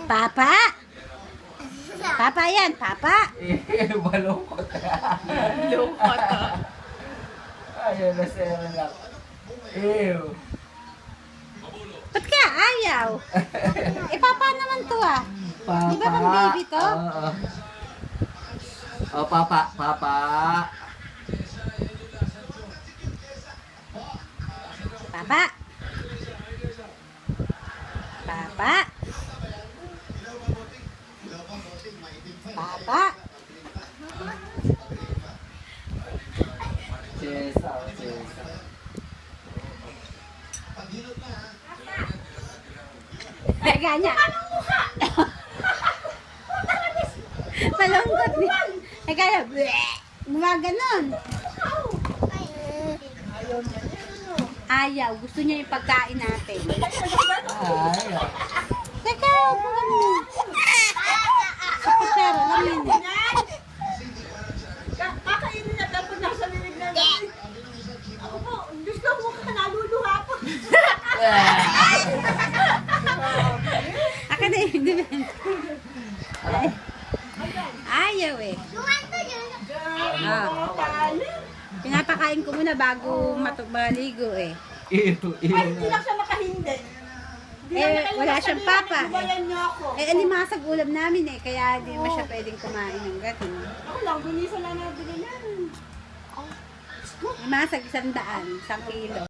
Papa? Papa yan, Papa? Malungkot. Lungkot Ayaw na sa'yo lang. Ew. Ba't kaya ayaw? Papa naman to Papa. Di ba bang baby to? Oo. Oh, Papa. Papa. Papa? Papa? Papa? Chesa. Chesa. Ganya. Malungkot niya. Ganya. Gumaganon. Ayaw. Gusto niya yung pagkain natin. Ayaw. Teka, ano? Sa kutsara lang yun eh. Kakainin na dapat nasa lilig na natin. Ako po, Diyos ko mukha naluluha po. Akin na yun, di ba? Ayaw eh. Pinapakain ko muna bago maligo eh. Ew. Ay, hindi Ew. lang siya nakahindi. Wala siyang papa. Ibayan niyo ako. Alimasag ulam namin eh, kaya di naman siya pwedeng kumain ng gatin. Ako lang, bunisa lang nabili namin. Alimasag 100, 1 kilo.